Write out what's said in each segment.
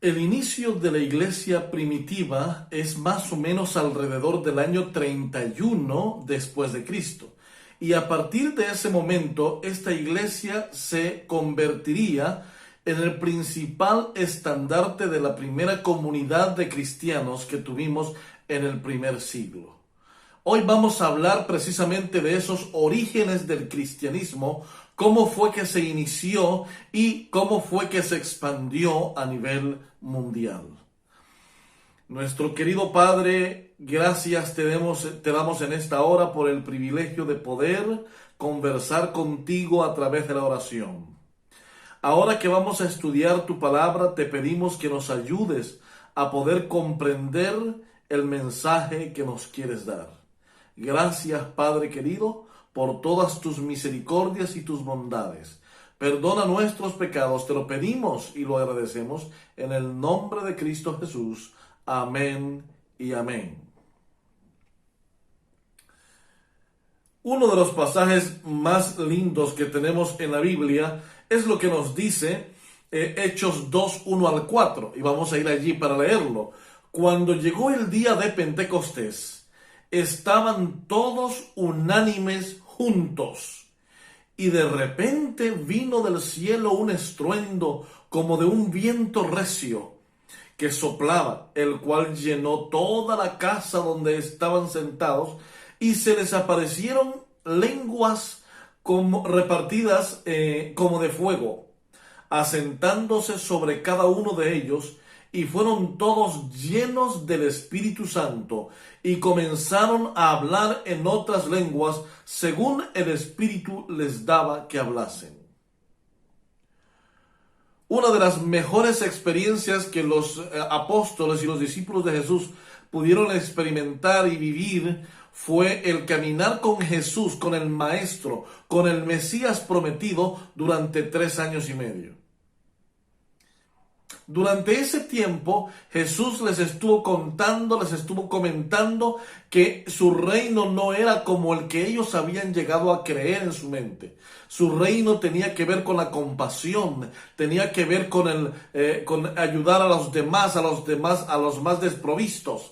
El inicio de la iglesia primitiva es más o menos alrededor del año 31 después de Cristo. Y a partir de ese momento, esta iglesia se convertiría en el principal estandarte de la primera comunidad de cristianos que tuvimos en el primer siglo. Hoy vamos a hablar precisamente de esos orígenes del cristianismo, cómo fue que se inició y cómo fue que se expandió a nivel mundial. Nuestro querido Padre, gracias te damos en esta hora por el privilegio de poder conversar contigo a través de la oración. Ahora que vamos a estudiar tu palabra, te pedimos que nos ayudes a poder comprender el mensaje que nos quieres dar. Gracias, Padre querido, por todas tus misericordias y tus bondades. Perdona nuestros pecados, te lo pedimos y lo agradecemos en el nombre de Cristo Jesús. Amén y amén. Uno de los pasajes más lindos que tenemos en la Biblia es lo que nos dice Hechos 2, 1 al 4. Y vamos a ir allí para leerlo. Cuando llegó el día de Pentecostés, estaban todos unánimes juntos, y de repente vino del cielo un estruendo como de un viento recio que soplaba, el cual llenó toda la casa donde estaban sentados, y se les aparecieron lenguas como repartidas como de fuego, asentándose sobre cada uno de ellos, y fueron todos llenos del Espíritu Santo, y comenzaron a hablar en otras lenguas, según el Espíritu les daba que hablasen. Una de las mejores experiencias que los apóstoles y los discípulos de Jesús pudieron experimentar y vivir fue el caminar con Jesús, con el Maestro, con el Mesías prometido durante 3 años y medio. Durante ese tiempo, Jesús les estuvo contando, les estuvo comentando que su reino no era como el que ellos habían llegado a creer en su mente. Su reino tenía que ver con la compasión, tenía que ver con ayudar a los demás, a los más desprovistos.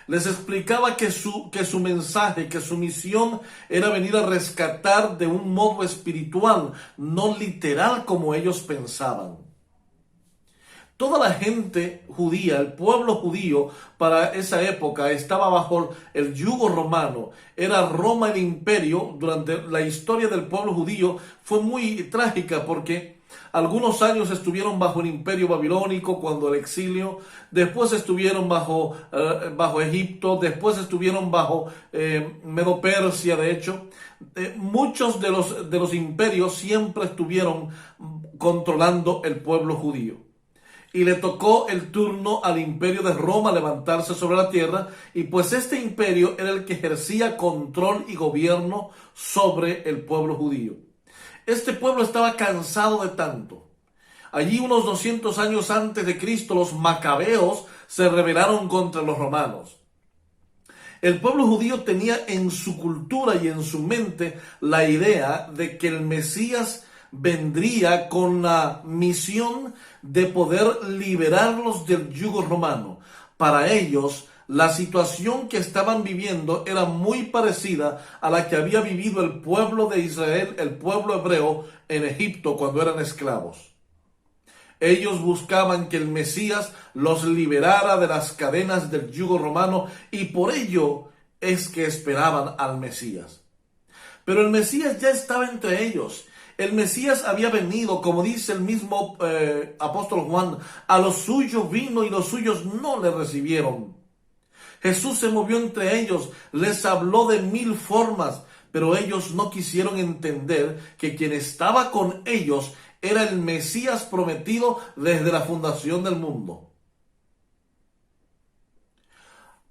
Les explicaba que su mensaje, que su misión era venir a rescatar de un modo espiritual, no literal como ellos pensaban. Toda la gente judía, el pueblo judío para esa época estaba bajo el yugo romano. Era Roma el imperio. Durante la historia del pueblo judío fue muy trágica porque algunos años estuvieron bajo el imperio babilónico cuando el exilio, después estuvieron bajo Egipto, después estuvieron bajo Medo-Persia, de hecho. Muchos de los imperios siempre estuvieron controlando el pueblo judío. Y le tocó el turno al imperio de Roma levantarse sobre la tierra, y pues este imperio era el que ejercía control y gobierno sobre el pueblo judío. Este pueblo estaba cansado de tanto. Allí unos 200 años antes de Cristo, los macabeos se rebelaron contra los romanos. El pueblo judío tenía en su cultura y en su mente la idea de que el Mesías vendría con la misión de poder liberarlos del yugo romano. Para ellos, la situación que estaban viviendo era muy parecida a la que había vivido el pueblo de Israel, el pueblo hebreo, en Egipto cuando eran esclavos. Ellos buscaban que el Mesías los liberara de las cadenas del yugo romano, y por ello es que esperaban al Mesías. Pero el Mesías ya estaba entre ellos. El Mesías había venido, como dice el mismo apóstol Juan, a los suyos vino y los suyos no le recibieron. Jesús se movió entre ellos, les habló de 1000 formas, pero ellos no quisieron entender que quien estaba con ellos era el Mesías prometido desde la fundación del mundo.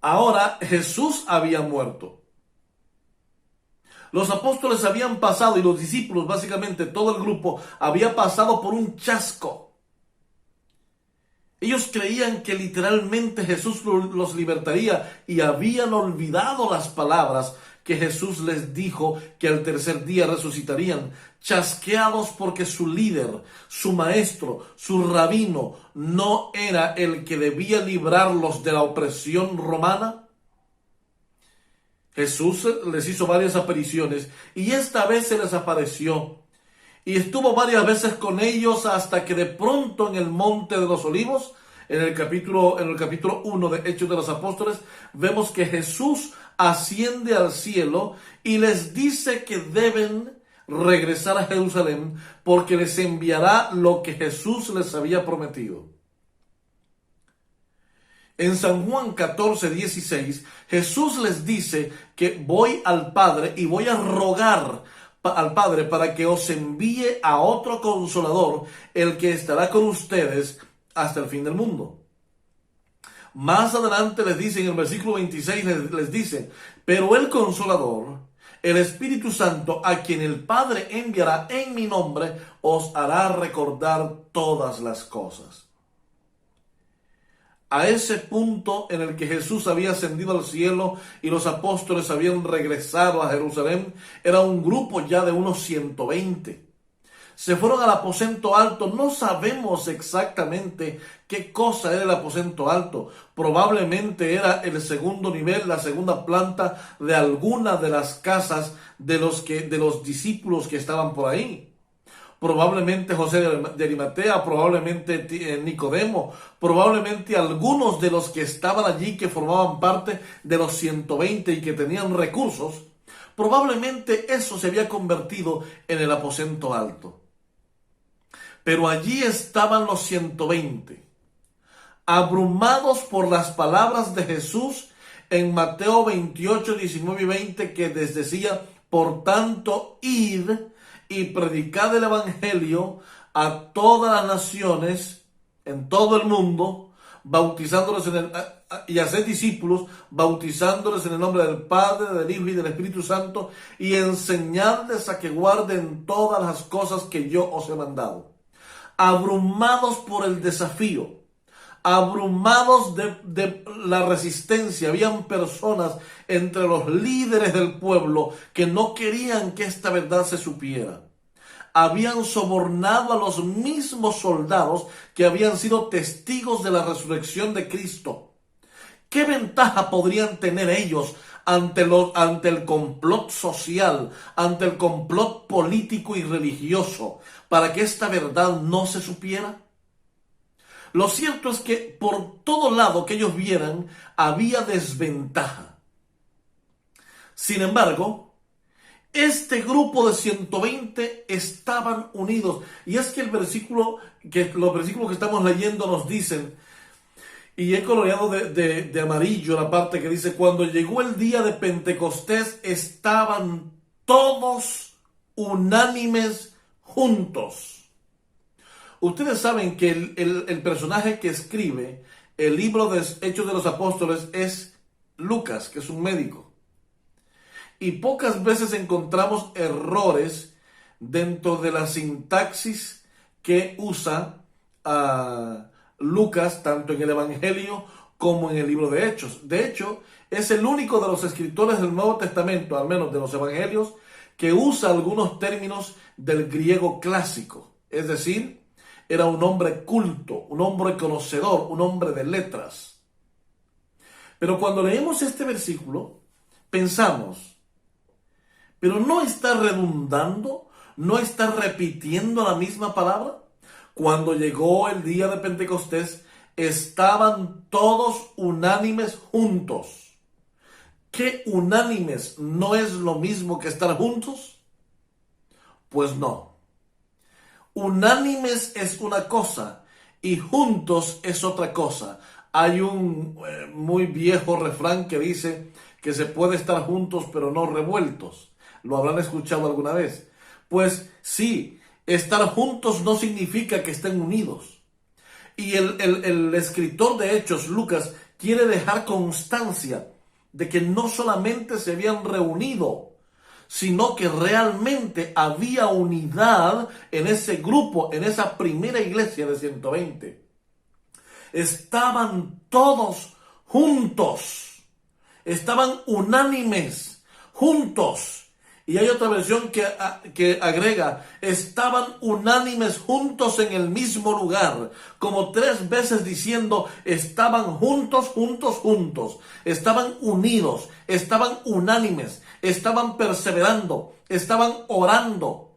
Ahora Jesús había muerto. Los apóstoles habían pasado, y los discípulos, básicamente todo el grupo, había pasado por un chasco. Ellos creían que literalmente Jesús los libertaría y habían olvidado las palabras que Jesús les dijo que al tercer día resucitarían, chasqueados porque su líder, su maestro, su rabino no era el que debía librarlos de la opresión romana. Jesús les hizo varias apariciones y esta vez se les apareció y estuvo varias veces con ellos hasta que de pronto en el Monte de los Olivos, en el capítulo 1 de Hechos de los Apóstoles, vemos que Jesús asciende al cielo y les dice que deben regresar a Jerusalén porque les enviará lo que Jesús les había prometido. En San Juan 14:16, Jesús les dice que voy al Padre y voy a rogar al Padre para que os envíe a otro consolador, el que estará con ustedes hasta el fin del mundo. Más adelante les dice, en el versículo 26 les dice, pero el Consolador, el Espíritu Santo, a quien el Padre enviará en mi nombre, os hará recordar todas las cosas. A ese punto en el que Jesús había ascendido al cielo y los apóstoles habían regresado a Jerusalén, era un grupo ya de unos 120. Se fueron al aposento alto. No sabemos exactamente qué cosa era el aposento alto. Probablemente era el segundo nivel, la segunda planta de alguna de las casas de los discípulos que estaban por ahí. Probablemente José de Arimatea, probablemente Nicodemo, probablemente algunos de los que estaban allí que formaban parte de los 120 y que tenían recursos. Probablemente eso se había convertido en el aposento alto. Pero allí estaban los 120, abrumados por las palabras de Jesús en Mateo 28, 19 y 20, que les decía, por tanto, id y predicad el evangelio a todas las naciones en todo el mundo, bautizándolos y haced discípulos, bautizándoles en el nombre del Padre, del Hijo y del Espíritu Santo, y enseñadles a que guarden todas las cosas que yo os he mandado. Abrumados por el desafío, abrumados de la resistencia. Habían personas entre los líderes del pueblo que no querían que esta verdad se supiera. Habían sobornado a los mismos soldados que habían sido testigos de la resurrección de Cristo. ¿Qué ventaja podrían tener ellos ante el complot social, ante el complot político y religioso, para que esta verdad no se supiera? Lo cierto es que por todo lado que ellos vieran, había desventaja. Sin embargo, este grupo de 120 estaban unidos. Y es que los versículos que estamos leyendo nos dicen, y he coloreado de amarillo la parte que dice, cuando llegó el día de Pentecostés, estaban todos unánimes juntos. Ustedes saben que el personaje que escribe el libro de Hechos de los Apóstoles es Lucas, que es un médico. Y pocas veces encontramos errores dentro de la sintaxis que usa Lucas, tanto en el Evangelio como en el libro de Hechos. De hecho, es el único de los escritores del Nuevo Testamento, al menos de los Evangelios, que usa algunos términos del griego clásico. Es decir, era un hombre culto, un hombre conocedor, un hombre de letras. Pero cuando leemos este versículo, pensamos, ¿pero no está redundando? ¿No está repitiendo la misma palabra? Cuando llegó el día de Pentecostés, estaban todos unánimes juntos. ¿Qué unánimes no es lo mismo que estar juntos? Pues no. Unánimes es una cosa y juntos es otra cosa. Hay un muy viejo refrán que dice que se puede estar juntos pero no revueltos. ¿Lo habrán escuchado alguna vez? Pues sí, estar juntos no significa que estén unidos. Y el escritor de Hechos, Lucas, quiere dejar constancia de que no solamente se habían reunido, sino que realmente había unidad en ese grupo, en esa primera iglesia de 120. estaban todos juntos, estaban unánimes, juntos. Y hay otra versión que agrega, estaban unánimes juntos en el mismo lugar, como 3 veces diciendo, estaban juntos, juntos, juntos, estaban unidos, estaban unánimes, estaban perseverando, estaban orando.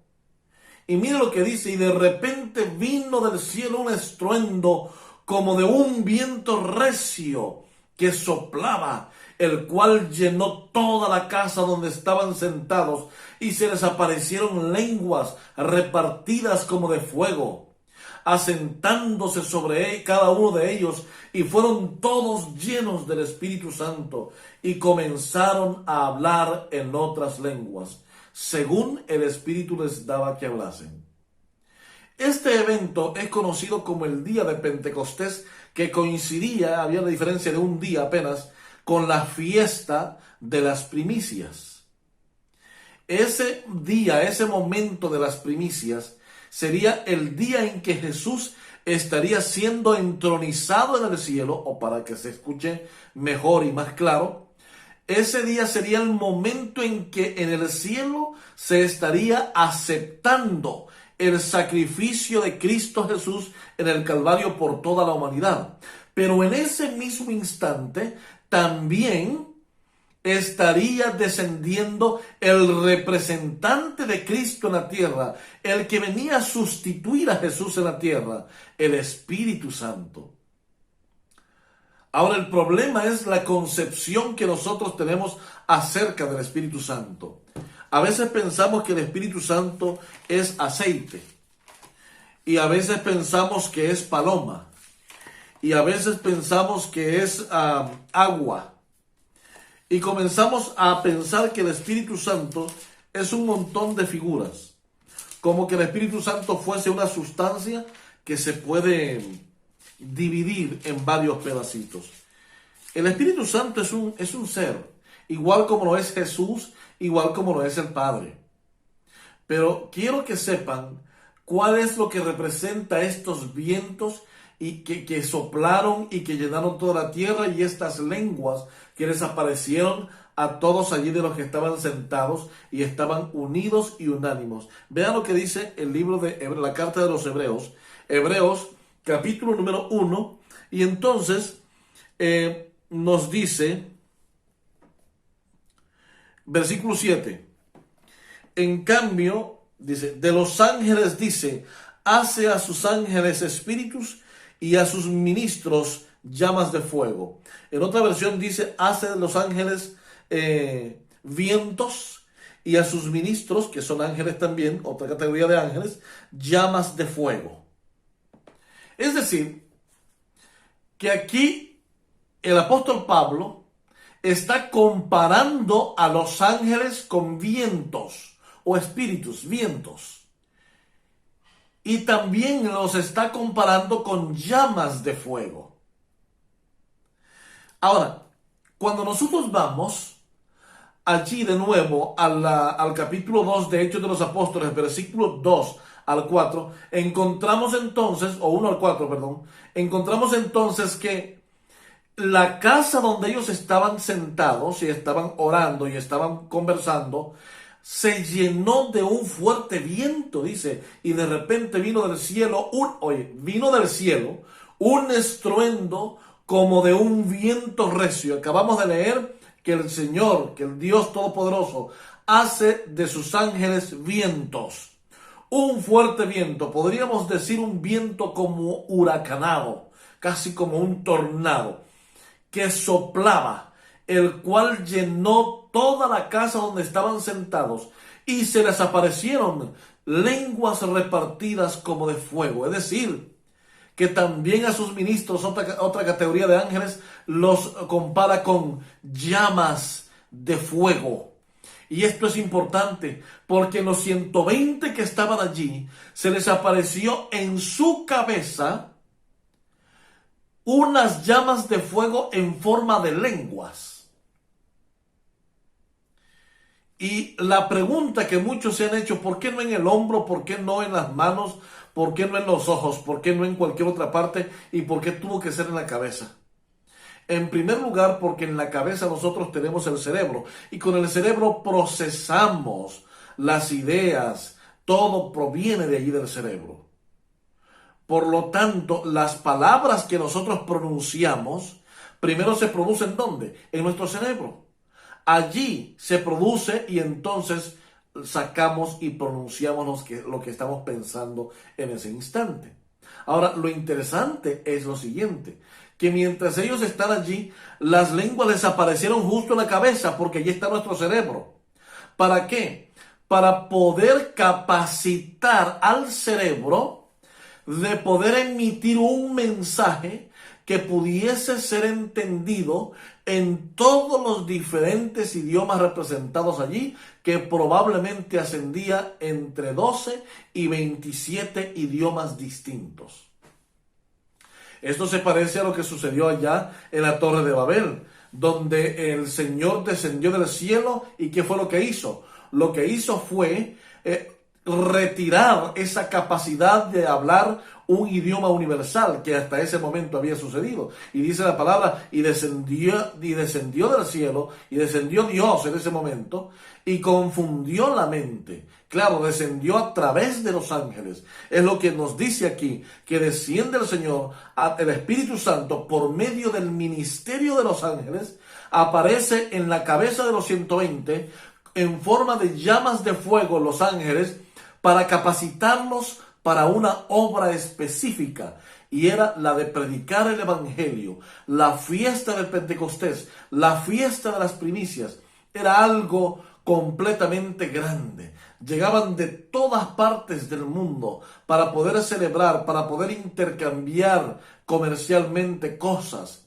Y mire lo que dice, y de repente vino del cielo un estruendo como de un viento recio que soplaba, el cual llenó toda la casa donde estaban sentados, y se les aparecieron lenguas repartidas como de fuego, asentándose sobre cada uno de ellos, y fueron todos llenos del Espíritu Santo, y comenzaron a hablar en otras lenguas, según el Espíritu les daba que hablasen. Este evento es conocido como el día de Pentecostés, que coincidía, había la diferencia de un día apenas, con la fiesta de las primicias. Ese día, ese momento de las primicias, sería el día en que Jesús estaría siendo entronizado en el cielo, o para que se escuche mejor y más claro, ese día sería el momento en que en el cielo se estaría aceptando el sacrificio de Cristo Jesús en el Calvario por toda la humanidad. Pero en ese mismo instante también estaría descendiendo el representante de Cristo en la tierra, el que venía a sustituir a Jesús en la tierra, el Espíritu Santo. Ahora el problema es la concepción que nosotros tenemos acerca del Espíritu Santo. A veces pensamos que el Espíritu Santo es aceite, y a veces pensamos que es paloma, y a veces pensamos que es agua, y comenzamos a pensar que el Espíritu Santo es un montón de figuras, como que el Espíritu Santo fuese una sustancia que se puede dividir en varios pedacitos. El Espíritu Santo es un ser, igual como lo es Jesús, igual como lo es el Padre. Pero quiero que sepan cuál es lo que representa estos vientos y que soplaron y que llenaron toda la tierra, y estas lenguas que les aparecieron a todos allí de los que estaban sentados y estaban unidos y unánimos. Vean lo que dice el libro de la carta de los Hebreos, Hebreos capítulo número 1, y entonces nos dice, versículo 7, en cambio, dice, de los ángeles dice, hace a sus ángeles espíritus y a sus ministros llamas de fuego. En otra versión dice, hace de los ángeles vientos, y a sus ministros, que son ángeles también, otra categoría de ángeles, llamas de fuego. Es decir, que aquí el apóstol Pablo está comparando a los ángeles con vientos o espíritus, vientos. Y también los está comparando con llamas de fuego. Ahora, cuando nosotros vamos allí de nuevo al capítulo 2 de Hechos de los Apóstoles, versículo 2 al 4, encontramos entonces, o 1 al 4, perdón, encontramos entonces que la casa donde ellos estaban sentados y estaban orando y estaban conversando, se llenó de un fuerte viento, dice, y de repente vino del cielo un estruendo como de un viento recio. Acabamos de leer que el Señor, que el Dios Todopoderoso, hace de sus ángeles vientos. Un fuerte viento, podríamos decir un viento como huracanado, casi como un tornado, que soplaba, el cual llenó toda la casa donde estaban sentados, y se les aparecieron lenguas repartidas como de fuego. Es decir, que también a sus ministros, otra categoría de ángeles, los compara con llamas de fuego. Y esto es importante, porque los 120 que estaban allí, se les apareció en su cabeza unas llamas de fuego en forma de lenguas. Y la pregunta que muchos se han hecho, ¿por qué no en el hombro? ¿Por qué no en las manos? ¿Por qué no en los ojos? ¿Por qué no en cualquier otra parte? ¿Y por qué tuvo que ser en la cabeza? En primer lugar, porque en la cabeza nosotros tenemos el cerebro y con el cerebro procesamos las ideas, todo proviene de allí del cerebro. Por lo tanto, las palabras que nosotros pronunciamos, primero se producen ¿dónde? En nuestro cerebro. Allí se produce y entonces sacamos y pronunciamos lo que estamos pensando en ese instante. Ahora, lo interesante es lo siguiente, que mientras ellos están allí, las lenguas desaparecieron justo en la cabeza porque allí está nuestro cerebro. ¿Para qué? Para poder capacitar al cerebro de poder emitir un mensaje que pudiese ser entendido en todos los diferentes idiomas representados allí, que probablemente ascendía entre 12 y 27 idiomas distintos. Esto se parece a lo que sucedió allá en la Torre de Babel, donde el Señor descendió del cielo y ¿qué fue lo que hizo? Lo que hizo fue retirar esa capacidad de hablar un idioma universal que hasta ese momento había sucedido. Y dice la palabra, y descendió del cielo, y descendió Dios en ese momento, y confundió la mente. Claro, descendió a través de los ángeles. Es lo que nos dice aquí, que desciende el Señor, el Espíritu Santo, por medio del ministerio de los ángeles, aparece en la cabeza de los 120, en forma de llamas de fuego, los ángeles, para capacitarlos para una obra específica, y era la de predicar el Evangelio. La fiesta del Pentecostés, la fiesta de las primicias, era algo completamente grande. Llegaban de todas partes del mundo para poder celebrar, para poder intercambiar comercialmente cosas.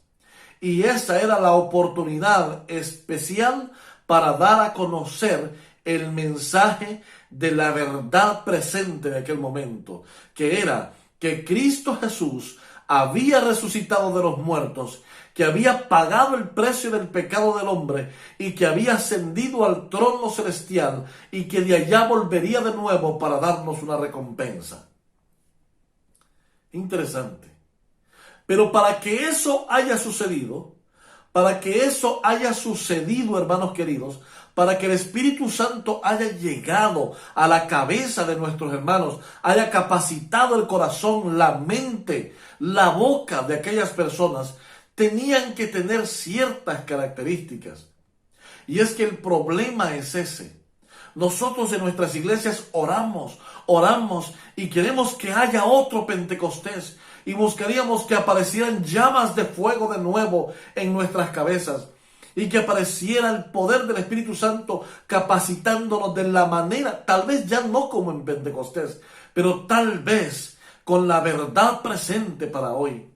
Y esa era la oportunidad especial para dar a conocer el mensaje de la verdad presente de aquel momento, que era que Cristo Jesús había resucitado de los muertos, que había pagado el precio del pecado del hombre y que había ascendido al trono celestial y que de allá volvería de nuevo para darnos una recompensa. Interesante. Pero para que eso haya sucedido, hermanos queridos, para que el Espíritu Santo haya llegado a la cabeza de nuestros hermanos, haya capacitado el corazón, la mente, la boca de aquellas personas, tenían que tener ciertas características. Y es que el problema es ese. Nosotros en nuestras iglesias oramos y queremos que haya otro Pentecostés y buscaríamos que aparecieran llamas de fuego de nuevo en nuestras cabezas y que apareciera el poder del Espíritu Santo capacitándonos de la manera, tal vez ya no como en Pentecostés, pero tal vez con la verdad presente para hoy.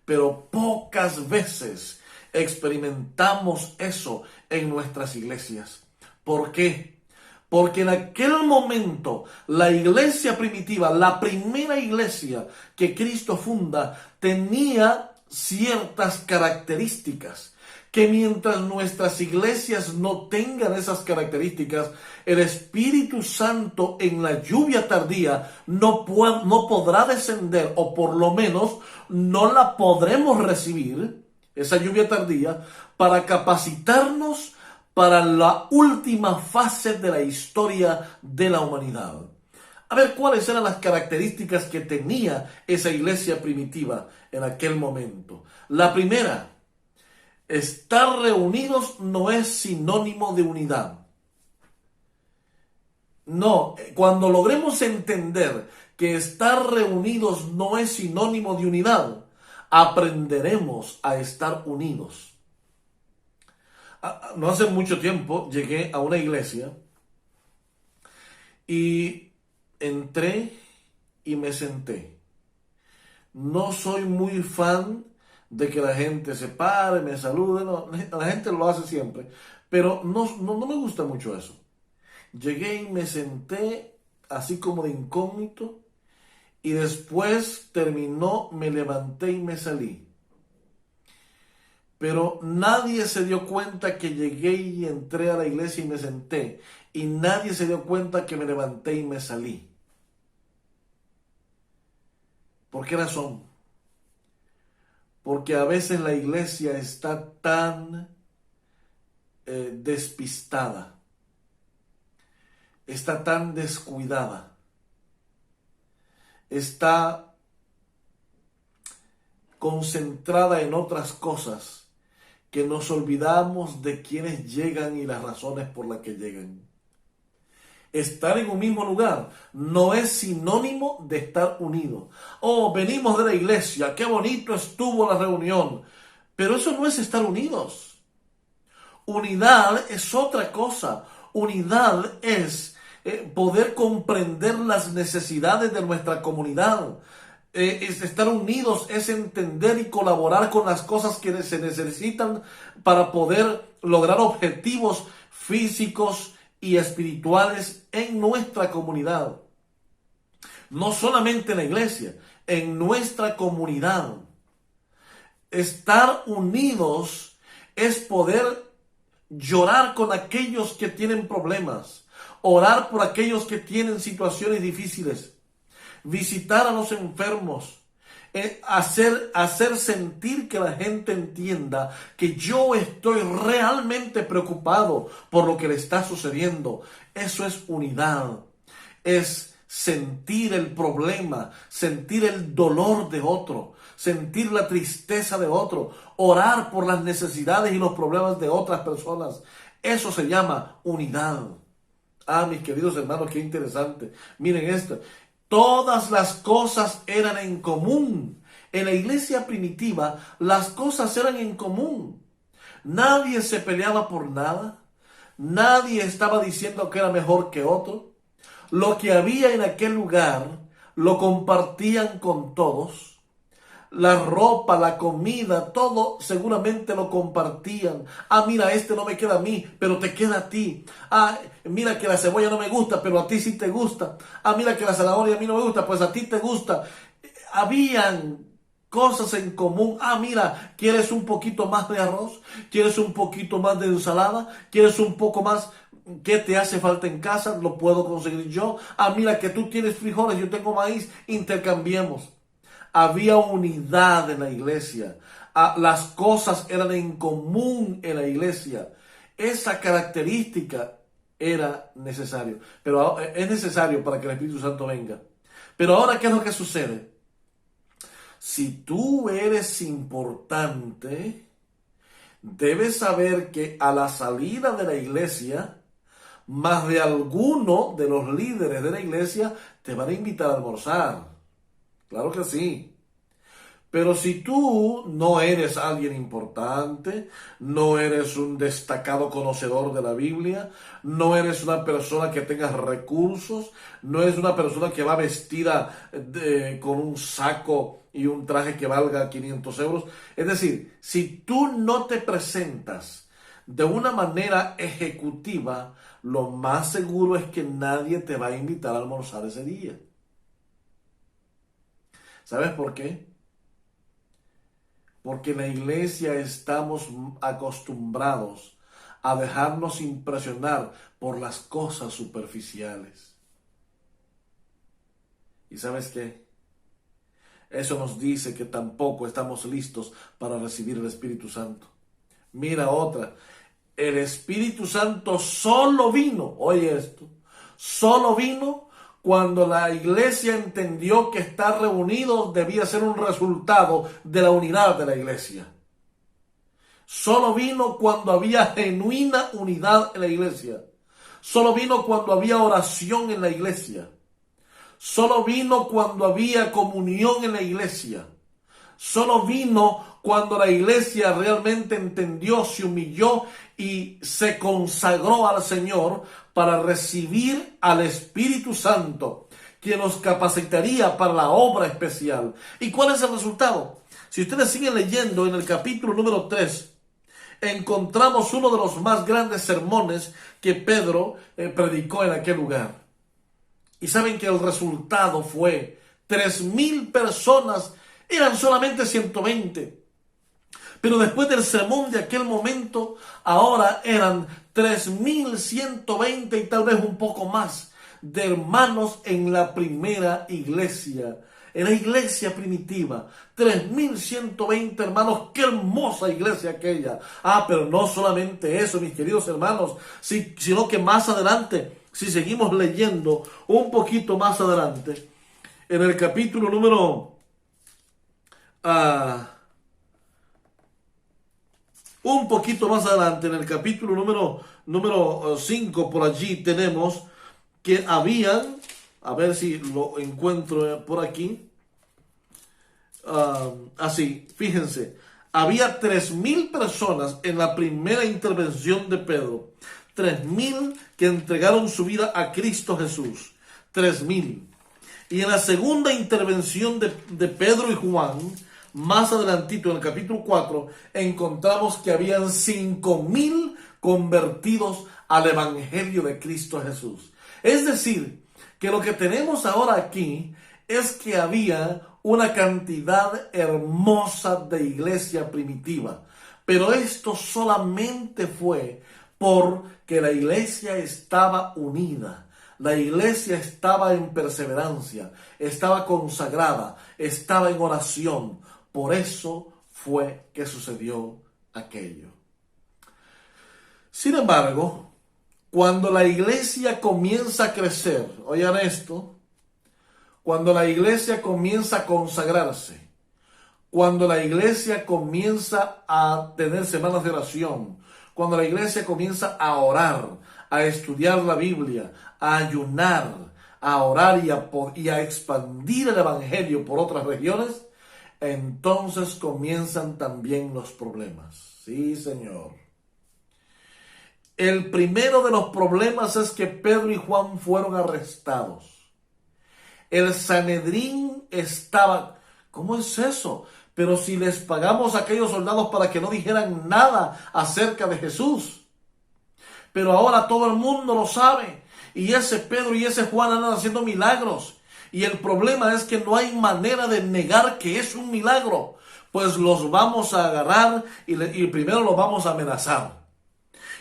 Pero pocas veces experimentamos eso en nuestras iglesias. ¿Por qué? Porque en aquel momento la iglesia primitiva, la primera iglesia que Cristo funda, tenía ciertas características que mientras nuestras iglesias no tengan esas características, el Espíritu Santo en la lluvia tardía no podrá descender, o por lo menos no la podremos recibir, esa lluvia tardía, para capacitarnos para la última fase de la historia de la humanidad. A ver, ¿cuáles eran las características que tenía esa iglesia primitiva en aquel momento? La primera, estar reunidos no es sinónimo de unidad. No, cuando logremos entender que estar reunidos no es sinónimo de unidad, aprenderemos a estar unidos. No hace mucho tiempo llegué a una iglesia y entré y me senté. No soy muy fan de que la gente se pare, me salude, no, la gente lo hace siempre, pero no me gusta mucho eso. Llegué y me senté así como de incógnito y después terminó, me levanté y me salí. Pero nadie se dio cuenta que llegué y entré a la iglesia y me senté. y nadie se dio cuenta que me levanté y me salí. ¿Por qué razón? Porque a veces la iglesia está tan despistada, está tan descuidada, está concentrada en otras cosas, que nos olvidamos de quienes llegan y las razones por las que llegan. Estar en un mismo lugar no es sinónimo de estar unidos. Oh, venimos de la iglesia, qué bonito estuvo la reunión. Pero eso no es estar unidos. Unidad es otra cosa. Unidad es poder comprender las necesidades de nuestra comunidad. Es estar unidos, es entender y colaborar con las cosas que se necesitan para poder lograr objetivos físicos y espirituales en nuestra comunidad. No solamente en la iglesia, en nuestra comunidad. Estar unidos es poder llorar con aquellos que tienen problemas, orar por aquellos que tienen situaciones difíciles, visitar a los enfermos, hacer sentir que la gente entienda que yo estoy realmente preocupado por lo que le está sucediendo. Eso es unidad, es sentir el problema, sentir el dolor de otro, sentir la tristeza de otro, orar por las necesidades y los problemas de otras personas. Eso se llama unidad. Ah, mis queridos hermanos, qué interesante. Miren esto. Todas las cosas eran en común. En la iglesia primitiva, las cosas eran en común. Nadie se peleaba por nada. Nadie estaba diciendo que era mejor que otro. Lo que había en aquel lugar lo compartían con todos. La ropa, la comida, todo seguramente lo compartían. Ah, mira, este no me queda a mí, pero te queda a ti. Ah, mira que la cebolla no me gusta, pero a ti sí te gusta. Ah, mira que la zanahoria a mí no me gusta, pues a ti te gusta. Habían cosas en común. Ah, mira, ¿quieres un poquito más de arroz? ¿Quieres un poquito más de ensalada? ¿Quieres un poco más? ¿Qué te hace falta en casa? Lo puedo conseguir yo. Ah, mira que tú tienes frijoles, yo tengo maíz, intercambiemos. Había unidad en la iglesia. Las cosas eran en común en la iglesia. Esa característica era necesario. Pero es necesario para que el Espíritu Santo venga. Pero ahora, ¿qué es lo que sucede? Si tú eres importante, debes saber que a la salida de la iglesia, más de alguno de los líderes de la iglesia te van a invitar a almorzar. Claro que sí. Pero si tú no eres alguien importante, no eres un destacado conocedor de la Biblia, no eres una persona que tenga recursos, no eres una persona que va vestida con un saco y un traje que valga 500 euros. Es decir, si tú no te presentas de una manera ejecutiva, lo más seguro es que nadie te va a invitar a almorzar ese día. ¿Sabes por qué? Porque en la iglesia estamos acostumbrados a dejarnos impresionar por las cosas superficiales. ¿Y sabes qué? Eso nos dice que tampoco estamos listos para recibir el Espíritu Santo. Mira otra. El Espíritu Santo solo vino, oye esto, solo vino cuando la iglesia entendió que estar reunidos debía ser un resultado de la unidad de la iglesia. Solo vino cuando había genuina unidad en la iglesia. Solo vino cuando había oración en la iglesia. Solo vino cuando había comunión en la iglesia. Solo vino cuando la iglesia realmente entendió, se humilló y se consagró al Señor para recibir al Espíritu Santo, quien nos capacitaría para la obra especial. ¿Y cuál es el resultado? Si ustedes siguen leyendo en el capítulo número 3, encontramos uno de los más grandes sermones que Pedro predicó en aquel lugar. Y saben que el resultado fue 3,000 personas, eran solamente 120. Pero después del sermón de aquel momento, ahora eran 3.120 y tal vez un poco más de hermanos en la primera iglesia, en la iglesia primitiva. 3.120 hermanos, qué hermosa iglesia aquella. Pero no solamente eso, mis queridos hermanos, sino que más adelante, si seguimos leyendo un poquito más adelante, en el capítulo número un poquito más adelante, en el capítulo número 5, por allí tenemos que habían, a ver si lo encuentro por aquí, así, fíjense, había 3.000 personas en la primera intervención de Pedro, 3.000 que entregaron su vida a Cristo Jesús, 3.000. Y en la segunda intervención de Pedro y Juan, más adelantito en el capítulo 4, encontramos que habían 5.000 convertidos al Evangelio de Cristo Jesús. Es decir, que lo que tenemos ahora aquí es que había una cantidad hermosa de iglesia primitiva. Pero esto solamente fue porque la iglesia estaba unida. La iglesia estaba en perseverancia, estaba consagrada, estaba en oración. Por eso fue que sucedió aquello. Sin embargo, cuando la iglesia comienza a crecer, oigan esto, cuando la iglesia comienza a consagrarse, cuando la iglesia comienza a tener semanas de oración, cuando la iglesia comienza a orar, a estudiar la Biblia, a ayunar, a orar y a expandir el Evangelio por otras regiones, entonces comienzan también los problemas. Sí, Señor. El primero de los problemas es que Pedro y Juan fueron arrestados. El Sanedrín estaba... ¿Cómo es eso? Pero si les pagamos a aquellos soldados para que no dijeran nada acerca de Jesús. Pero ahora todo el mundo lo sabe. Y ese Pedro y ese Juan andan haciendo milagros. Y el problema es que no hay manera de negar que es un milagro. Pues los vamos a agarrar y primero los vamos a amenazar.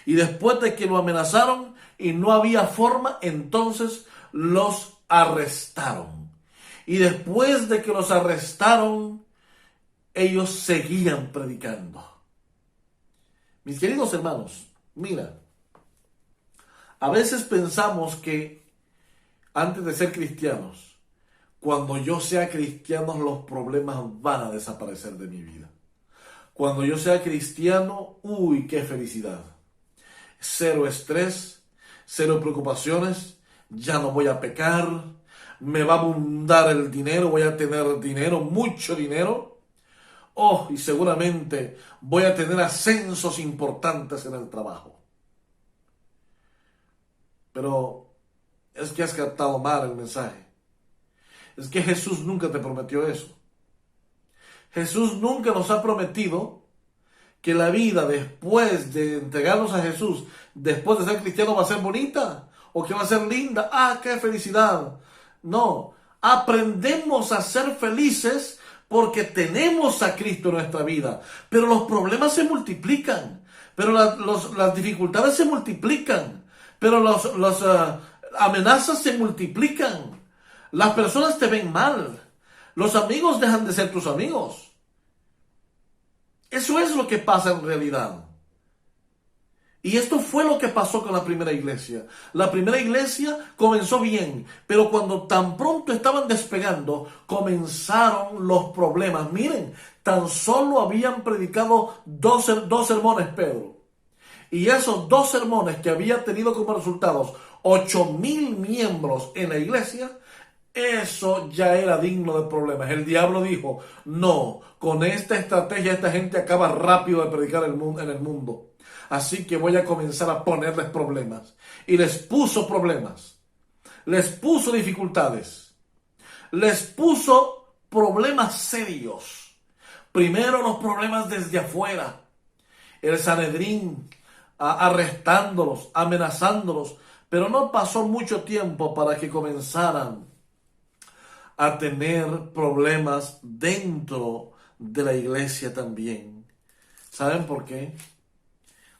Y después de que lo amenazaron y no había forma, entonces los arrestaron. Y después de que los arrestaron, ellos seguían predicando. Mis queridos hermanos, mira, a veces pensamos que antes de ser cristianos, cuando yo sea cristiano, los problemas van a desaparecer de mi vida. Cuando yo sea cristiano, uy, qué felicidad. Cero estrés, cero preocupaciones, ya no voy a pecar, me va a abundar el dinero, voy a tener dinero, mucho dinero. Oh, y seguramente voy a tener ascensos importantes en el trabajo. Pero es que has captado mal el mensaje. Es que Jesús nunca te prometió eso. Jesús nunca nos ha prometido que la vida después de entregarnos a Jesús, después de ser cristiano, va a ser bonita o que va a ser linda. ¡Qué felicidad! No, aprendemos a ser felices porque tenemos a Cristo en nuestra vida. Pero los problemas se multiplican, pero las dificultades se multiplican, pero las amenazas se multiplican. Las personas te ven mal. Los amigos dejan de ser tus amigos. Eso es lo que pasa en realidad. Y esto fue lo que pasó con la primera iglesia. La primera iglesia comenzó bien, pero cuando tan pronto estaban despegando, comenzaron los problemas. Miren, tan solo habían predicado dos sermones Pedro. Y esos 2 sermones que había tenido como resultados 8.000 miembros en la iglesia, eso ya era digno de problemas. El diablo dijo, no, con esta estrategia esta gente acaba rápido de predicar en el mundo. Así que voy a comenzar a ponerles problemas. Y les puso problemas. Les puso dificultades. Les puso problemas serios. Primero los problemas desde afuera. El Sanedrín arrestándolos, amenazándolos. Pero no pasó mucho tiempo para que comenzaran a tener problemas dentro de la iglesia también. ¿Saben por qué?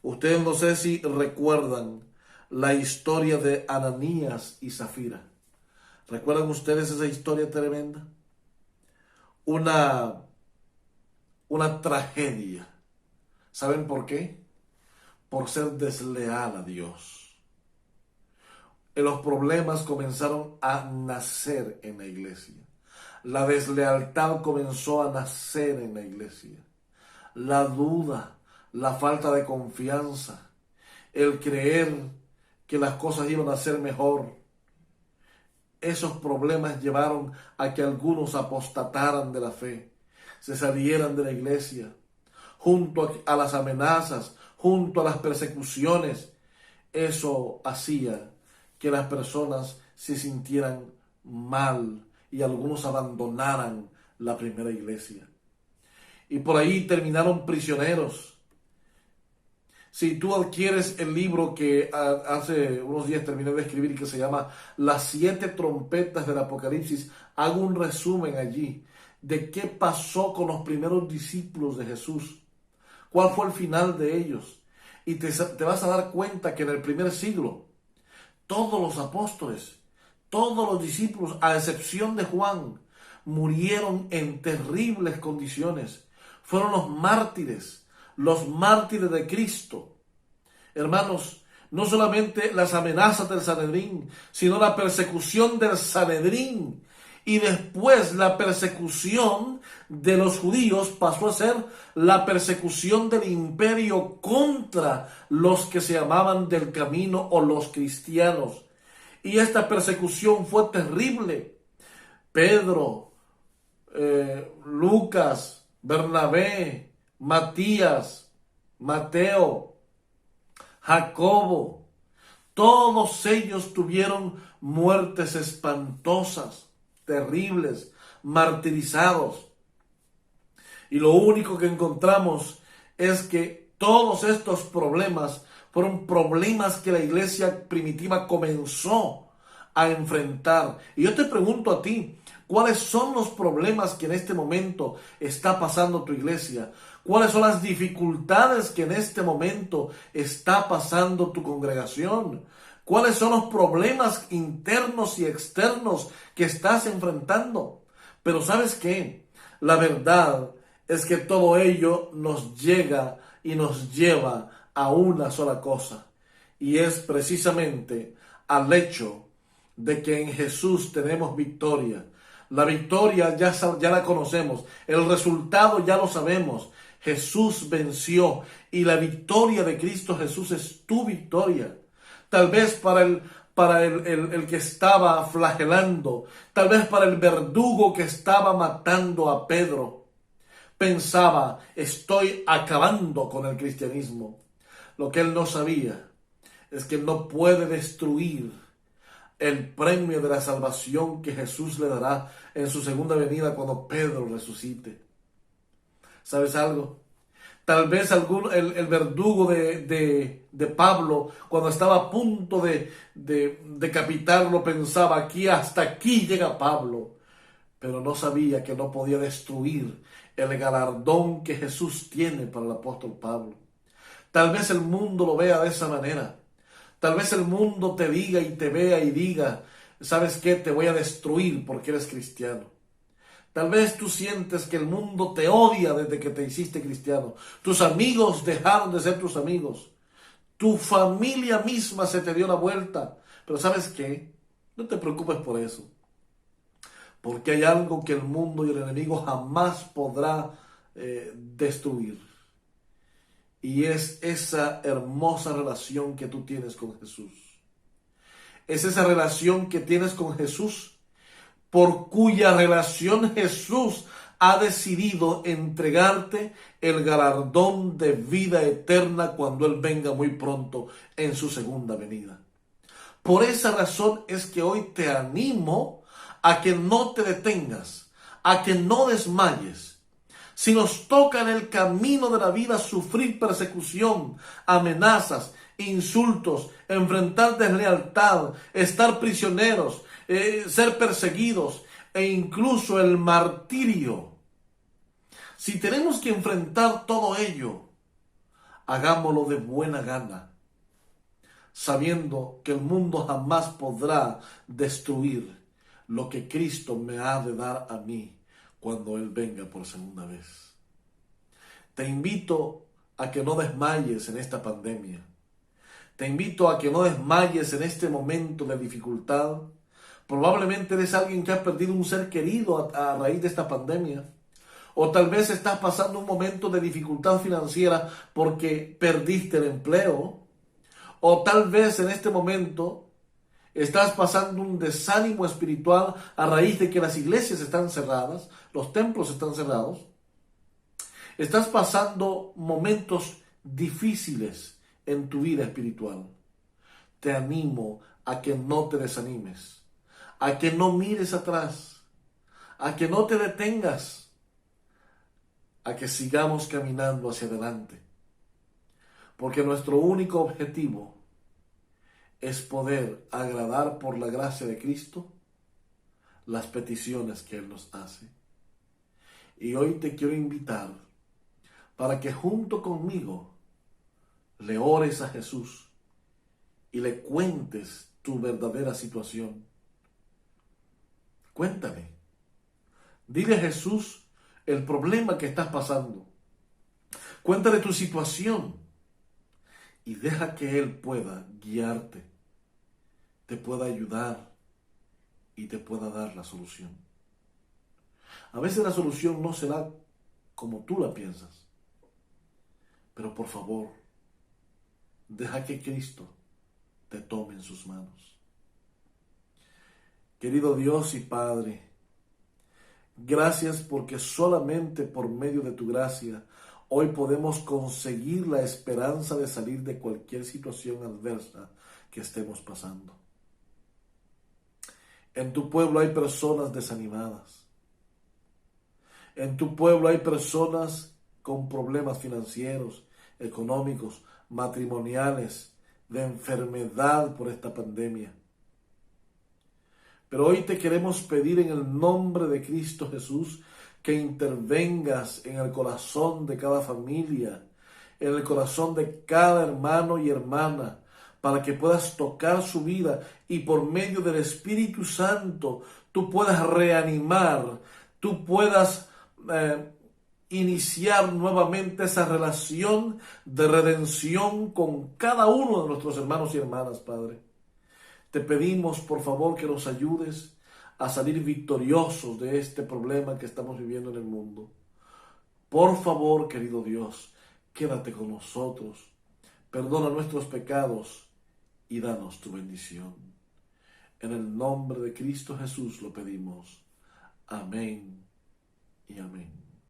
Ustedes no sé si recuerdan la historia de Ananías y Zafira. ¿Recuerdan ustedes esa historia tremenda? Una, una tragedia. ¿Saben por qué? Por ser desleal a Dios. Los problemas comenzaron a nacer en la iglesia. La deslealtad comenzó a nacer en la iglesia. La duda, la falta de confianza, el creer que las cosas iban a ser mejor. Esos problemas llevaron a que algunos apostataran de la fe, se salieran de la iglesia, junto a las amenazas, junto a las persecuciones. Eso hacía que las personas se sintieran mal y algunos abandonaran la primera iglesia. Y por ahí terminaron prisioneros. Si tú adquieres el libro que hace unos días terminé de escribir, que se llama Las 7 trompetas del Apocalipsis, hago un resumen allí de qué pasó con los primeros discípulos de Jesús, cuál fue el final de ellos. Y te vas a dar cuenta que en el primer siglo, todos los apóstoles, todos los discípulos, a excepción de Juan, murieron en terribles condiciones. Fueron los mártires de Cristo. Hermanos, no solamente las amenazas del Sanedrín, sino la persecución del Sanedrín. Y después la persecución de los judíos pasó a ser la persecución del imperio contra los que se llamaban del camino o los cristianos. Y esta persecución fue terrible. Pedro, Lucas, Bernabé, Matías, Mateo, Jacobo, todos ellos tuvieron muertes espantosas, terribles, martirizados. Y lo único que encontramos es que todos estos problemas fueron problemas que la iglesia primitiva comenzó a enfrentar. Y yo te pregunto a ti, ¿cuáles son los problemas que en este momento está pasando tu iglesia? ¿Cuáles son las dificultades que en este momento está pasando tu congregación? ¿Cuáles son los problemas internos y externos que estás enfrentando? Pero ¿sabes qué? La verdad es que todo ello nos llega y nos lleva a una sola cosa. Y es precisamente al hecho de que en Jesús tenemos victoria. La victoria ya la conocemos. El resultado ya lo sabemos. Jesús venció y la victoria de Cristo Jesús es tu victoria. Tal vez para el que estaba flagelando, tal vez para el verdugo que estaba matando a Pedro, pensaba, estoy acabando con el cristianismo. Lo que él no sabía es que no puede destruir el premio de la salvación que Jesús le dará en su segunda venida cuando Pedro resucite. ¿Sabes algo? Tal vez el verdugo de Pablo, cuando estaba a punto de decapitarlo, pensaba, hasta aquí llega Pablo. Pero no sabía que no podía destruir el galardón que Jesús tiene para el apóstol Pablo. Tal vez el mundo lo vea de esa manera. Tal vez el mundo te diga y te vea y diga, ¿sabes qué? Te voy a destruir porque eres cristiano. Tal vez tú sientes que el mundo te odia desde que te hiciste cristiano. Tus amigos dejaron de ser tus amigos. Tu familia misma se te dio la vuelta. Pero ¿sabes qué? No te preocupes por eso. Porque hay algo que el mundo y el enemigo jamás podrá destruir. Y es esa hermosa relación que tú tienes con Jesús. Es esa relación que tienes con Jesús, por cuya relación Jesús ha decidido entregarte el galardón de vida eterna cuando Él venga muy pronto en su segunda venida. Por esa razón es que hoy te animo a que no te detengas, a que no desmayes. Si nos toca en el camino de la vida sufrir persecución, amenazas, insultos, enfrentar deslealtad, estar prisioneros, ser perseguidos e incluso el martirio. Si tenemos que enfrentar todo ello, hagámoslo de buena gana, sabiendo que el mundo jamás podrá destruir lo que Cristo me ha de dar a mí cuando Él venga por segunda vez. Te invito a que no desmayes en esta pandemia. Te invito a que no desmayes en este momento de dificultad. Probablemente eres alguien que ha perdido un ser querido a raíz de esta pandemia. O tal vez estás pasando un momento de dificultad financiera porque perdiste el empleo. O tal vez en este momento estás pasando un desánimo espiritual a raíz de que las iglesias están cerradas, los templos están cerrados. Estás pasando momentos difíciles en tu vida espiritual. Te animo a que no te desanimes, a que no mires atrás, a que no te detengas, a que sigamos caminando hacia adelante. Porque nuestro único objetivo es poder agradar por la gracia de Cristo las peticiones que Él nos hace. Y hoy te quiero invitar para que junto conmigo le ores a Jesús y le cuentes tu verdadera situación. Cuéntale. Dile a Jesús el problema que estás pasando. Cuéntale tu situación y deja que Él pueda guiarte, te pueda ayudar y te pueda dar la solución. A veces la solución no será como tú la piensas, pero por favor, deja que Cristo te tome en sus manos. Querido Dios y Padre, gracias porque solamente por medio de tu gracia hoy podemos conseguir la esperanza de salir de cualquier situación adversa que estemos pasando. En tu pueblo hay personas desanimadas. En tu pueblo hay personas con problemas financieros, económicos, matrimoniales, de enfermedad por esta pandemia. Pero hoy te queremos pedir en el nombre de Cristo Jesús que intervengas en el corazón de cada familia, en el corazón de cada hermano y hermana, para que puedas tocar su vida y por medio del Espíritu Santo tú puedas reanimar, tú puedas iniciar nuevamente esa relación de redención con cada uno de nuestros hermanos y hermanas, Padre. Te pedimos, por favor, que nos ayudes a salir victoriosos de este problema que estamos viviendo en el mundo. Por favor, querido Dios, quédate con nosotros, perdona nuestros pecados y danos tu bendición. En el nombre de Cristo Jesús lo pedimos. Amén y amén.